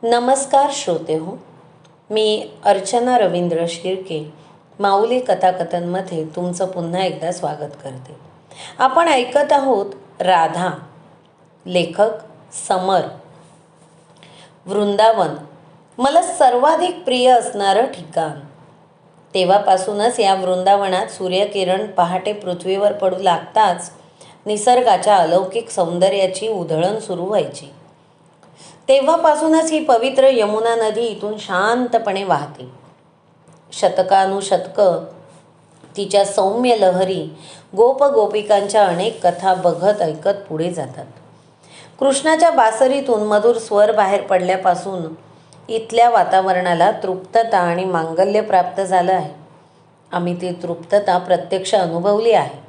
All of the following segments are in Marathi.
नमस्कार श्रोते हो, मी अर्चना रवींद्र शिर्के माऊली कथाकथनमध्ये तुमचं पुन्हा एकदा स्वागत करते. आपण ऐकत आहोत राधा. लेखक समर. वृंदावन मला सर्वाधिक प्रिय असणारं ठिकाण. तेव्हापासूनच या वृंदावनात सूर्यकिरण पहाटे पृथ्वीवर पडू लागताच निसर्गाच्या अलौकिक सौंदर्याची उधळण सुरू व्हायची. तेव्हापासूनच ही पवित्र यमुना नदी इथून शांतपणे वाहते. शतकानुशतकं तिच्या सौम्य लहरी गोपगोपिकांच्या अनेक कथा बघत ऐकत पुढे जातात. कृष्णाच्या बासरीतून मधुर स्वर बाहेर पडल्यापासून इथल्या वातावरणाला तृप्तता आणि मांगल्य प्राप्त झालं आहे. आम्ही ती तृप्तता प्रत्यक्ष अनुभवली आहे.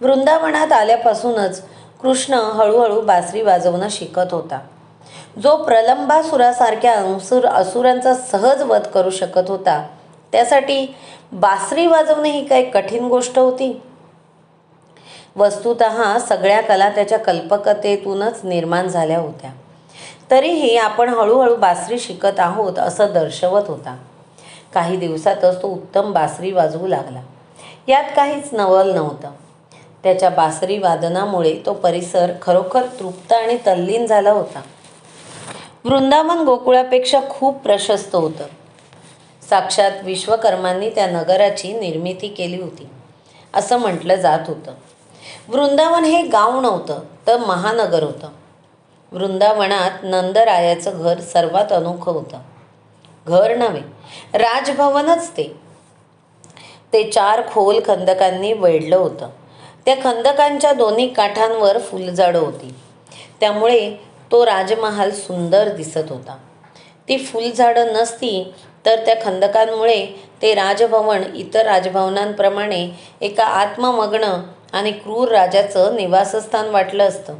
वृंदावनात आल्यापासूनच कृष्ण हळूहळू बासरी वाजवणं शिकत होता. जो प्रलंबासुरासारख्या असुरांचा सहज वध करू शकत होता, त्यासाठी बासरी वाजवणे ही काही कठीण गोष्ट होती. वस्तुतः सगळ्या कला त्याच्या कल्पकतेतूनच निर्माण झाल्या होत्या. तरीही आपण हळूहळू बासरी शिकत आहोत असं दर्शवत होता. काही दिवसातच तो उत्तम बासरी वाजवू लागला. यात काहीच नवल नव्हतं. त्याच्या बासरी वादनामुळे तो परिसर खरोखर तृप्त आणि तल्लीन झाला होता. वृंदावन गोकुळापेक्षा खूप प्रशस्त होतं. साक्षात विश्वकर्मांनी त्या नगराची निर्मिती केली होती असं म्हटलं जात होतं. वृंदावन हे गाव नव्हतं तर महानगर होतं. वृंदावनात नंदरायाचं घर सर्वात अनोखं होतं. घर नव्हे, राजभवनच ते. ते 4 खोल खंदकांनी वेढलं होतं. त्या खंदकांच्या दोन्ही काठांवर फुलझाडं होती. त्यामुळे तो राजमहाल सुंदर दिसत होता. ती फुलझाडं नसती तर त्या खंदकांमुळे ते राजभवन इतर राजभवनांप्रमाणे एका आत्ममग्न आणि क्रूर राजाचं निवासस्थान वाटलं असतं.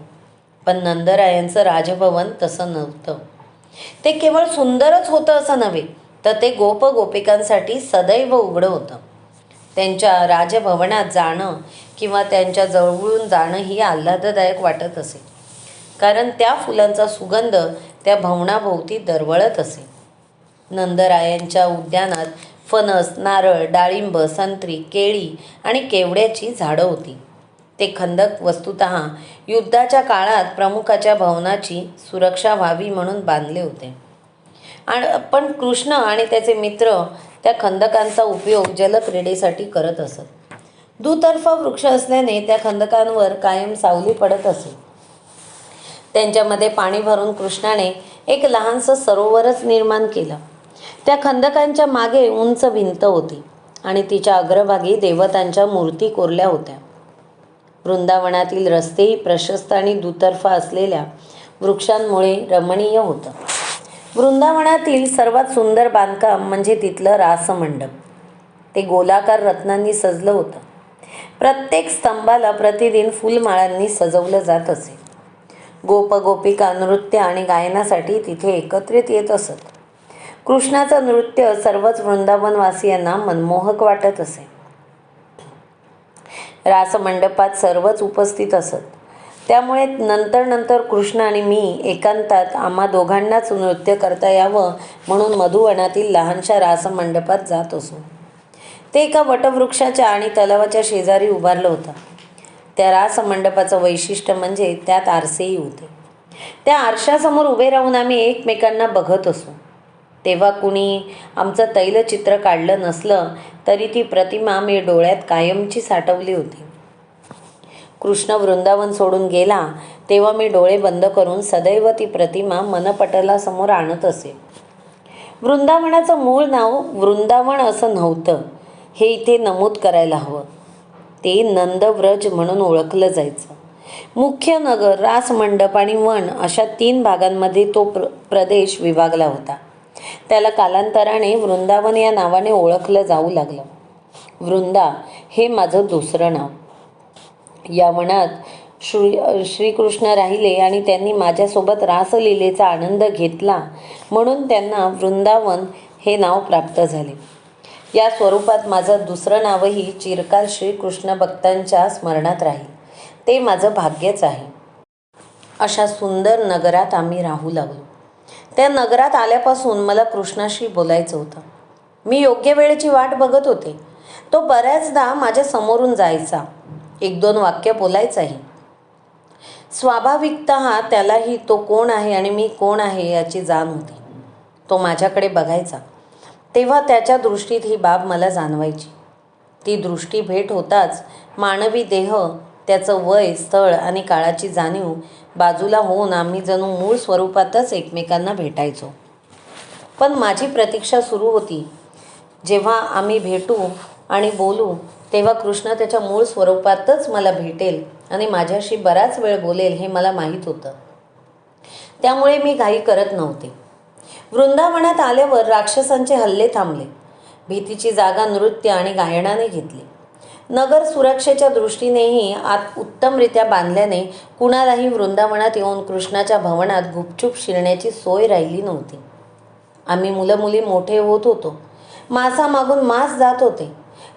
पण नंदरायांचं राजभवन तसं नव्हतं. ते केवळ सुंदरच होतं असं नव्हे, तर ते गोपगोपिकांसाठी सदैव उघडं होतं. त्यांच्या राजभवनात जाणं किंवा त्यांच्या जवळून जाणं ही आल्हाददायक वाटत असे, कारण त्या फुलांचा सुगंध त्या भवनाभोवती दरवळत असे. नंदरायांच्या उद्यानात फणस, नारळ, डाळिंब, संत्री, केळी आणि केवड्याची झाडं होती. ते खंदक वस्तुतः युद्धाच्या काळात प्रमुखाच्या भवनाची सुरक्षा व्हावी म्हणून बांधले होते. पण कृष्ण आणि त्याचे मित्र त्या खंदकांचा उपयोग जलक्रीडेसाठी करत असत. दुतर्फा वृक्ष असल्याने त्या खंदकांवर कायम सावली पडत असे. त्यांच्यामध्ये पाणी भरून कृष्णाने एक लहानसं सरोवरच निर्माण केलं. त्या खंदकांच्या मागे उंच भिंत होती आणि तिच्या अग्रभागी देवतांच्या मूर्ती कोरल्या होत्या. वृंदावनातील रस्तेही प्रशस्त आणि दुतर्फा असलेल्या वृक्षांमुळे रमणीय होतं. वृंदावनातील सर्वात सुंदर बांधकाम म्हणजे तिथलं रासमंडप. ते गोलाकार रत्नांनी सजलं होतं. प्रत्येक स्तंभाला प्रतिदिन फुलमाळांनी सजवलं जात असे. गोपगोपिका नृत्य आणि गायनासाठी तिथे एकत्रित येत असत. कृष्णाचं नृत्य सर्वच वृंदावनवासियांना मनमोहक वाटत असे. रासमंडपात सर्वच उपस्थित असत. त्यामुळे नंतर कृष्ण आणि मी एकांतात आम्हा दोघांनाच नृत्य करता यावं म्हणून मधुवनातील लहानशा रासमंडपात जात असो. ते एका वटवृक्षाच्या आणि तलावाच्या शेजारी उभारलं होतं. त्या रासमंडपाचं वैशिष्ट्य म्हणजे त्यात आरसेही होते. त्या आरशासमोर उभे राहून आम्ही एकमेकांना बघत असू. तेव्हा कुणी आमचं तैलचित्र काढलं नसलं तरी ती प्रतिमा मी डोळ्यात कायमची साठवली होती. कृष्ण वृंदावन सोडून गेला तेव्हा मी डोळे बंद करून सदैव ती प्रतिमा मनपटलासमोर आणत असे. वृंदावनाचं मूळ नाव वृंदावन असं नव्हतं हे इथे नमूद करायला हवं. ते नंदव्रज म्हणून ओळखलं जायचं. मुख्य नगर, रासमंडप आणि वन अशा 3 भागांमध्ये तो प्रदेश विभागला होता. त्याला कालांतराने वृंदावन या नावाने ओळखलं जाऊ लागलं. वृंदा हे माझं दुसरं नाव. या वनात श्रीकृष्ण राहिले आणि त्यांनी माझ्यासोबत रासलीलेचा आनंद घेतला म्हणून त्यांना वृंदावन हे नाव प्राप्त झाले. या स्वरूपात माझं दुसरं नावही चिरकाल श्रीकृष्ण भक्तांच्या स्मरणात राहील. ते माझं भाग्यच आहे. अशा सुंदर नगरात आम्ही राहू लागलो. त्या नगरात आल्यापासून मला कृष्णाशी बोलायचं होतं. मी योग्य वेळेची वाट बघत होते. तो बऱ्याचदा माझ्या समोरून जायचा, 1-2 वाक्य बोलायचाही. स्वाभाविकतः त्यालाही तो कोण आहे आणि मी कोण आहे याची जाण होती. तो माझ्याकडे बघायचा तेव्हा त्याच्या दृष्टीत ही बाब मला जाणवायची. ती दृष्टी भेट होताच मानवी देह, त्याचं वय, स्थळ आणि काळाची जाणीव बाजूला होऊन आम्ही जणू मूळ स्वरूपातच एकमेकांना भेटायचो. पण माझी प्रतीक्षा सुरू होती. जेव्हा आम्ही भेटू आणि बोलू तेव्हा कृष्ण त्याच्या मूळ स्वरूपातच मला भेटेल आणि माझ्याशी बराच वेळ बोलेल हे मला माहीत होतं. त्यामुळे मी घाई करत नव्हते. वृंदावनात आल्यावर राक्षसांचे हल्ले थांबले. भीतीची जागा नृत्य आणि गायनाने घेतली. नगर सुरक्षेच्या दृष्टीनेही आत उत्तमरित्या बांधल्याने कुणालाही वृंदावनात येऊन कृष्णाच्या भवनात गुपचूप शिरण्याची सोय राहिली नव्हती. आम्ही मुलं-मुली मोठे होत होतो. मासामागून मास जात होते.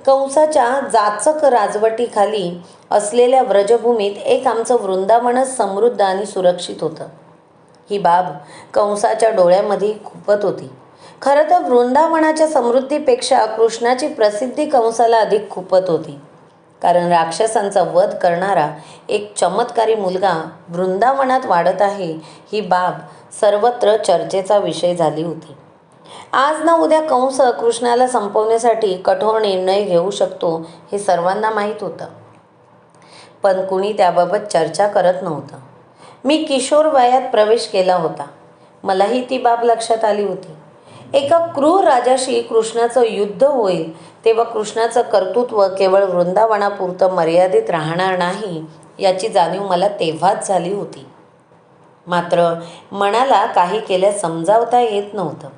कंसाच्या जाचक राजवटीखाली असलेल्या व्रजभूमीत एक आमचं वृंदावनच समृद्ध आणि सुरक्षित होतं. ही बाब कंसाच्या डोळ्यामध्ये खुपत होती. खरं तर वृंदावनाच्या समृद्धीपेक्षा कृष्णाची प्रसिद्धी कंसाला अधिक खुपत होती. कारण राक्षसांचा वध करणारा एक चमत्कारी मुलगा वृंदावनात वाढत आहे ही बाब सर्वत्र चर्चेचा विषय झाली होती. आज ना उद्या कंस कृष्णाला संपवण्यासाठी कठोर निर्णय घेऊ शकतो हे सर्वांना माहीत होतं. पण कुणी त्याबाबत चर्चा करत नव्हतं. मी किशोर वयात प्रवेश केला होता. मलाही ती बाब लक्षात आली होती. एका क्रूर राजाशी कृष्णाचं युद्ध होईल तेव्हा कृष्णाचं कर्तृत्व केवळ वृंदावनापुरतं मर्यादित राहणार नाही याची जाणीव मला तेव्हाच झाली होती. मात्र मनाला काही केल्यास समजावता येत नव्हतं.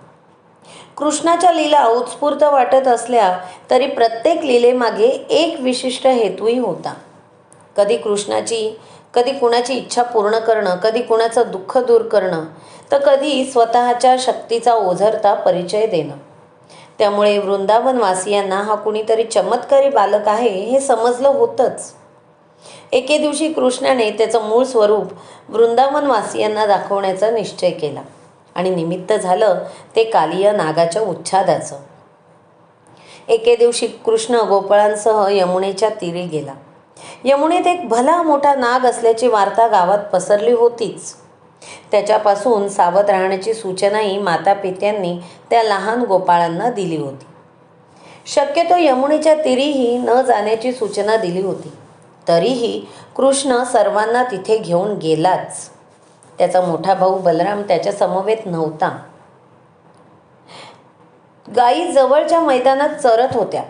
कृष्णाच्या लीला उत्स्फूर्त वाटत असल्या तरी प्रत्येक लीलेमागे एक विशिष्ट हेतूही होता. कधी कुणाची इच्छा पूर्ण करणं, कधी कुणाचं दुःख दूर करणं, तर कधी स्वतःच्या शक्तीचा ओझरता परिचय देणं. त्यामुळे वृंदावनवासियांना हा कुणीतरी चमत्कारी बालक आहे हे समजलं होतंच. एके दिवशी कृष्णाने त्याचं मूळ स्वरूप वृंदावनवासियांना दाखवण्याचा निश्चय केला आणि निमित्त झालं ते कालिया नागाच्या उच्छादाचं. एके दिवशी कृष्ण गोपाळांसह यमुनेच्या तीरी गेला. यमुनेत एक भला मोठा नाग असल्याची वार्ता गावात पसरली होतीच. त्याच्यापासून सावध राहण्याची सूचनाही मातापित्यांनी त्या लहान गोपाळांना दिली होती. शक्यतो यमुनेच्या तीरीही न जाण्याची सूचना दिली होती. तरीही कृष्ण सर्वांना तिथे घेऊन गेलाच. त्याचा मोठा भाऊ बलराम त्याच्या समवेत नव्हता. गायी जवळच्या मैदानात चरत होत्या.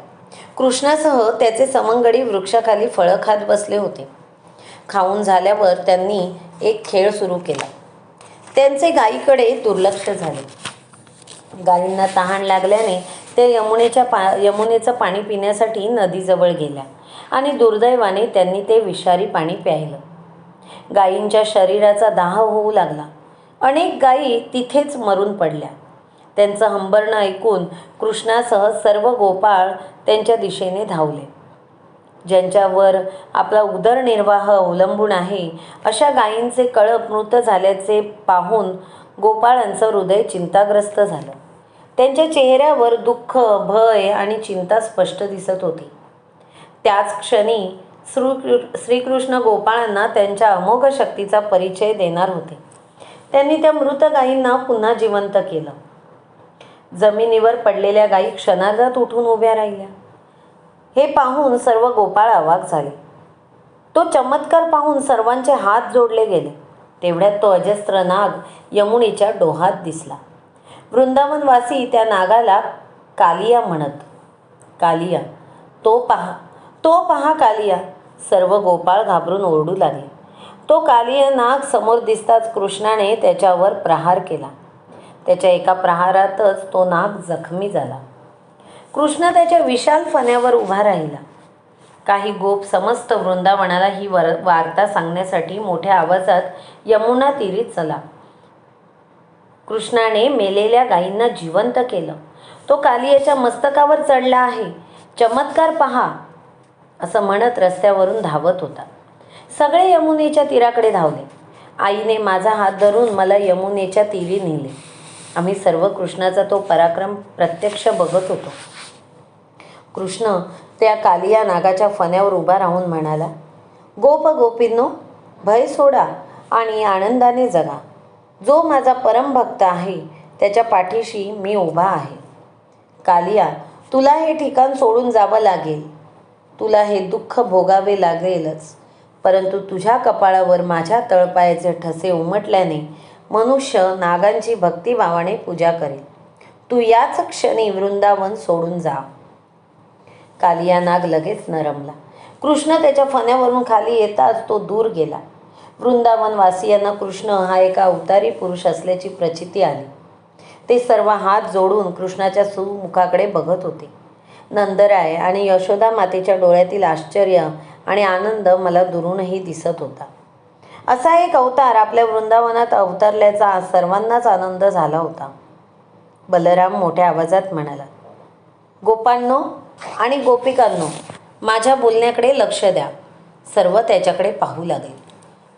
कृष्णासह त्याचे सवंगडी वृक्षाखाली फळं खात बसले होते. खाऊन झाल्यावर त्यांनी एक खेळ सुरू केला. त्यांचे गायीकडे दुर्लक्ष झाले. गायींना तहान लागल्याने त्या यमुनेचं पाणी पिण्यासाठी नदीजवळ गेल्या आणि दुर्दैवाने त्यांनी ते विषारी पाणी प्यायलं. गायींच्या शरीराचा दाह होऊ लागला. अनेक गायी तिथेच मरून पडल्या. त्यांचं हंबरणं ऐकून कृष्णासह सर्व गोपाळ त्यांच्या दिशेने धावले. ज्यांच्यावर आपला उदरनिर्वाह अवलंबून आहे अशा गायींचे कळप मृत झाल्याचे पाहून गोपाळांचं हृदय चिंताग्रस्त झालं. त्यांच्या चेहऱ्यावर दुःख, भय आणि चिंता स्पष्ट दिसत होती. त्याच क्षणी श्रीकृष्ण गोपाळांना त्यांच्या अमोघ शक्तीचा परिचय देणार होते. त्यांनी त्या मृत गायींना पुन्हा जिवंत केलं. जमिनीवर पडलेल्या गायी क्षणार्धात उठून उभ्या राहिल्या. हे पाहून सर्व गोपाळ अवाक झाले. तो चमत्कार पाहून सर्वांचे हात जोडले गेले. तेवढ्यात तो अजस्त्र नाग यमुनेच्या डोहात दिसला. वृंदावनवासी त्या नागाला कालिया म्हणत. कालिया, तो पहा कालिया. सर्व गोपाळ घाबरून ओरडू लागले. तो कालिया नाग समोर दिसताच कृष्णाने त्याच्यावर प्रहार केला. त्याच्या एका प्रहारातच तो नाग जखमी झाला. कृष्ण त्याच्या विशाल फण्यावर उभा राहिला. काही गोप समस्त वृंदावनाला ही वार्ता सांगण्यासाठी मोठ्या आवाजात यमुना तीरी चला. कृष्णाने मेलेल्या गायींना जिवंत केलं. तो कालियाच्या मस्तकावर चढला आहे. चमत्कार पहा, असं म्हणत रस्त्यावरून धावत होता. सगळे यमुनेच्या तीराकडे धावले. आईने माझा हात धरून मला यमुनेच्या तीरी नेले. आम्ही सर्व कृष्णाचा तो पराक्रम प्रत्यक्ष बघत होतो. कृष्ण त्या कालिया नागाच्या फण्यावर उभा राहून म्हणाला, गोप गोपींनो, भय सोडा आणि आनंदाने जगा. जो माझा परमभक्त आहे त्याच्या पाठीशी मी उभा आहे. कालिया, तुला हे ठिकाण सोडून जावं लागेल. तुला हे दुःख भोगावे लागेलच. परंतु तुझ्या कपाळावर माझ्या तळपायाचे ठसे उमटल्याने मनुष्य नागांची भक्तिभावाने पूजा करेल. तू याच क्षणी वृंदावन सोडून जा. कालिया नाग लगेच नरमला. कृष्ण त्याच्या फण्यावरून खाली येताच तो दूर गेला. वृंदावनवासियांना कृष्ण हा एका अवतारी पुरुष असल्याची प्रचिती आली. ते सर्व हात जोडून कृष्णाच्या सुमुखाकडे बघत होते. नंदराय आणि यशोदा मातेच्या डोळ्यातील आश्चर्य आणि आनंद मला दुरूनही दिसत होता. असा एक अवतार आपल्या वृंदावनात अवतरल्याचा सर्वांनाच आनंद झाला होता. बलराम मोठ्या आवाजात म्हणाला, गोपांनो आणि गोपिकांनो, माझ्या बोलण्याकडे लक्ष द्या. सर्व त्याच्याकडे पाहू लागले.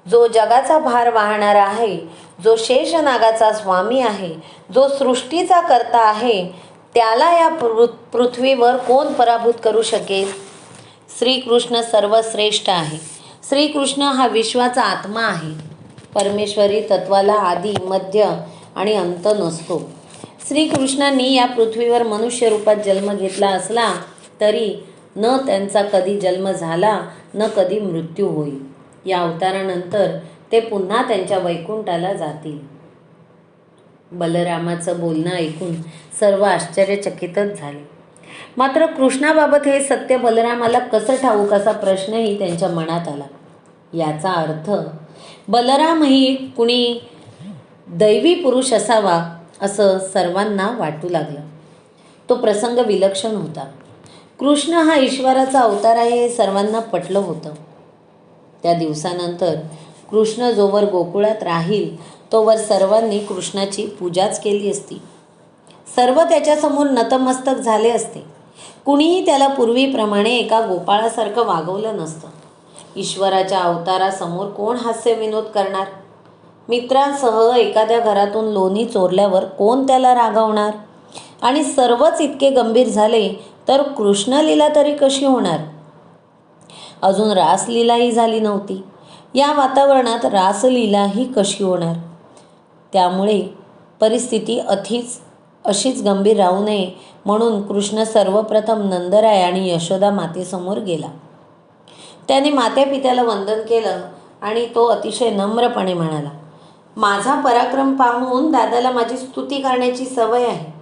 जो जगाचा भार वाहणारा आहे, जो शेषनागाचा स्वामी आहे, जो सृष्टीचा कर्ता आहे, त्याला या पृथ्वीवर कोण पराभूत करू शकेल? श्रीकृष्ण सर्वश्रेष्ठ आहे. श्रीकृष्ण हा विश्वाचा आत्मा आहे. परमेश्वरी तत्वाला आदी, मध्य आणि अंत नसतो. श्रीकृष्णांनी या पृथ्वीवर मनुष्य रूपात जन्म घेतला असला तरी न त्यांचा कधी जन्म झाला, न कधी मृत्यू होईल. या अवतारानंतर ते पुन्हा त्यांच्या वैकुंठाला जातील. बलरामाचं बोलणं ऐकून सर्व आश्चर्यचकितच झाले. मात्र कृष्णाबाबत हे सत्य बलरामाला कसं ठाऊक असा प्रश्नही त्यांच्या मनात आला. याचा अर्थ बलरामही कुणी दैवी पुरुष असावा असं सर्वांना वाटू लागलं. तो प्रसंग विलक्षण होता. कृष्ण हा ईश्वराचा अवतार आहे हे सर्वांना पटलं होतं. त्या दिवसानंतर कृष्ण जोवर गोकुळात राहील तोवर सर्वांनी कृष्णाची पूजाच केली असती. सर्व त्याच्यासमोर नतमस्तक झाले असते. कुणीही त्याला पूर्वीप्रमाणे एका गोपाळासारखं वागवलं नसतं. ईश्वराच्या अवतारासमोर कोण हास्यविनोद करणार? मित्रांसह एखाद्या घरातून लोणी चोरल्यावर कोण त्याला रागवणार? आणि सर्वच इतके गंभीर झाले तर कृष्णलीला तरी कशी होणार? अजून रासलीलाही झाली नव्हती. या वातावरणात रासलीलाही कशी होणार? त्यामुळे परिस्थिती अशीच गंभीर राहू नये म्हणून कृष्ण सर्वप्रथम नंदराय आणि यशोदा मातेसमोर गेला. त्याने मात्यापित्याला वंदन केलं आणि तो अतिशय नम्रपणे म्हणाला, माझा पराक्रम पाहून दादाला माझी स्तुती करण्याची सवय आहे.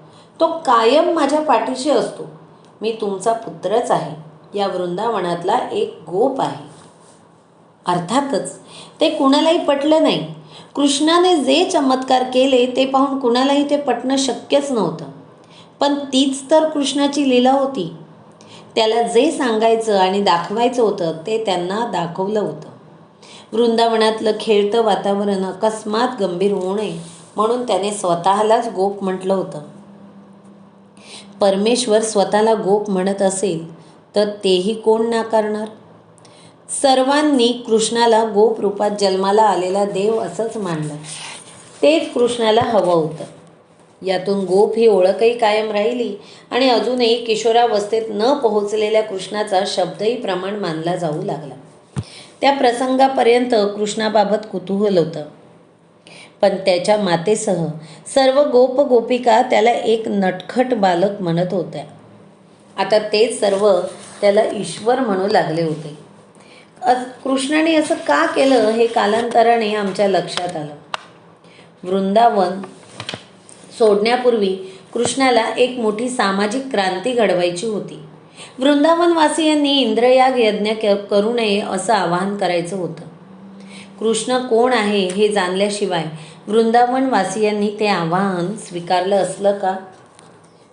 तो कायम माझ्या पाठीशी असतो. मी तुमचा पुत्रच आहे. या वृंदावनातला एक गोप आहे. अर्थातच ते कुणालाही पटलं नाही. कृष्णाने जे चमत्कार केले ते पाहून कुणालाही ते पटणं शक्यच नव्हतं. पण तीच तर कृष्णाची लीला होती. त्याला जे सांगायचं आणि दाखवायचं होतं ते त्यांना दाखवलं होतं. वृंदावनातलं खेळतं वातावरण अकस्मात गंभीर होऊ नये म्हणून त्याने स्वतःलाच गोप म्हटलं होतं. परमेश्वर स्वतःला गोप म्हणत असेल तर तेही कोण नाकारणार? सर्वांनी कृष्णाला गोप रूपात जन्माला आलेला देव असंच मानलं. तेच कृष्णाला हवं होतं. यातून गोप ही ओळखही कायम राहिली आणि अजूनही किशोरावस्थेत न पोहोचलेल्या कृष्णाचा शब्दही प्रमाण मानला जाऊ लागला. त्या प्रसंगापर्यंत कृष्णाबाबत कुतूहल होतं. पण त्याच्या मातेसह सर्व गोप गोपिका त्याला एक नटखट बालक म्हणत होत्या. आता तेच सर्व त्याला ईश्वर म्हणू लागले होते. कृष्णाने असं का केलं हे कालांतराने आमच्या लक्षात आलं. वृंदावन सोडण्यापूर्वी कृष्णाला एक मोठी सामाजिक क्रांती घडवायची होती. वृंदावनवासियांनी इंद्रयाग यज्ञ करू नये असं आवाहन करायचं होतं. कृष्ण कोण आहे हे जाणल्याशिवाय वृंदावनवासियांनी ते आवाहन स्वीकारलं असलं का?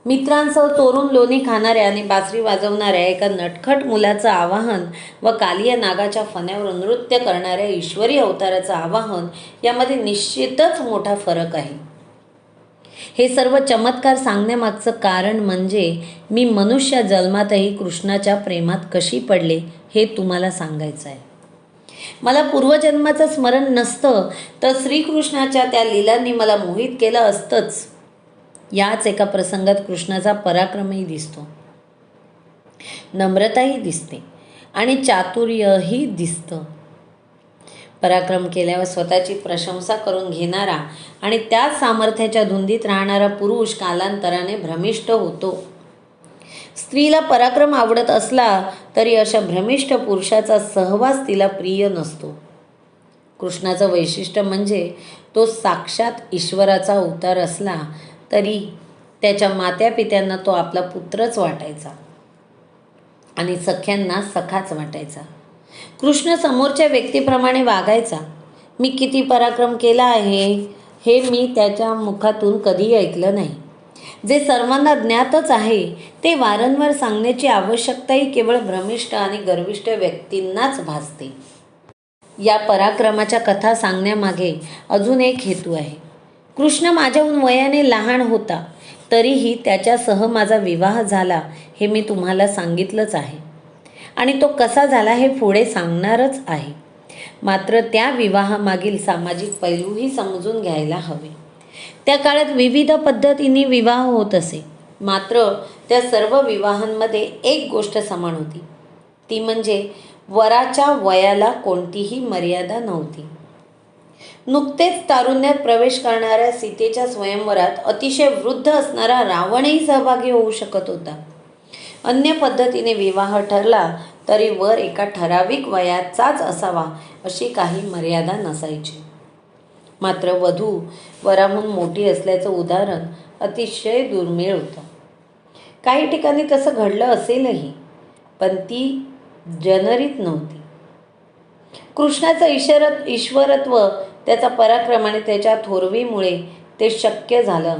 मित्रांसह चोरून लोणी खाणाऱ्या आणि बासरी वाजवणाऱ्या एका नटखट मुलाचं आवाहन व कालिया नागाच्या फण्यावर नृत्य करणाऱ्या ईश्वरी अवताराचं आवाहन यामध्ये निश्चितच मोठा फरक आहे. हे सर्व चमत्कार सांगण्यामागचं कारण म्हणजे मी मनुष्य जन्मातही कृष्णाच्या प्रेमात कशी पडले हे तुम्हाला सांगायचं आहे. मला पूर्वजन्माचं स्मरण नसतं तर श्रीकृष्णाच्या त्या लीलांनी मला मोहित केलं असतंच. याच एका प्रसंगात कृष्णाचा पराक्रमही दिसतो, नम्रताही दिसते आणि चातुर्यही दिसतं. पराक्रम केल्यावर स्वतःची प्रशंसा करून घेणारा आणि त्याच सामर्थ्याच्या धुंदीत राहणारा पुरुष कालांतराने भ्रमिष्ट होतो. स्त्रीला पराक्रम आवडत असला तरी अशा भ्रमिष्ट पुरुषाचा सहवास तिला प्रिय नसतो. कृष्णाचं वैशिष्ट्य म्हणजे तो साक्षात ईश्वराचा अवतार असला तरी त्याच्या मात्यापित्यांना तो आपला पुत्रच वाटायचा आणि सख्यांना सखाच वाटायचा. कृष्ण समोरच्या व्यक्तीप्रमाणे वागायचा. मी किती पराक्रम केला आहे हे मी त्याच्या मुखातून कधी ऐकलं नाही. जे सर्वांना ज्ञातच आहे ते वारंवार सांगण्याची आवश्यकताही केवळ भ्रमिष्ठ आणि गर्विष्ठ व्यक्तींनाच भासते. या पराक्रमाच्या कथा सांगण्यामागे अजून एक हेतू आहे. कृष्ण माझ्याहून वयाने लहान होता तरीही त्याच्यासह माझा विवाह झाला हे मी तुम्हाला सांगितलंच आहे आणि तो कसा झाला हे पुढे सांगणारच आहे. मात्र त्या विवाहामागील सामाजिक पैलूही समजून घ्यायला हवे. त्या काळात विविध पद्धतीने विवाह होत असे. मात्र त्या सर्व विवाहांमध्ये एक गोष्ट समान होती, ती म्हणजे वराच्या वयाला कोणतीही मर्यादा नव्हती. नुकतेच तारुण्यात प्रवेश करणाऱ्या सीतेच्या स्वयंवरात अतिशय वृद्ध असणारा रावणही सहभागी होऊ शकत होता. अन्य पद्धतीने विवाह ठरला तरी वर एका ठराविक वयाचाच असावा अशी काही मर्यादा नसायची. मात्र वधू वराहून मोठी असल्याचं उदाहरण अतिशय दुर्मिळ होतं. काही ठिकाणी तसं घडलं असेलही, पण ती जनरीत नव्हती. कृष्णाचं ईश्वरत्व, त्याचा पराक्रम आणि त्याच्या थोरवीमुळे ते शक्य झालं.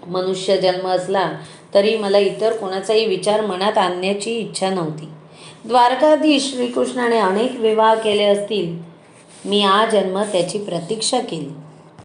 मनुष्य जन्म असला तरी मला इतर कोणाचाही विचार मनात आणण्याची इच्छा नव्हती. द्वारकाधीश श्रीकृष्णाने अनेक विवाह केले असतील, मी आजन्म त्याची प्रतीक्षा केली.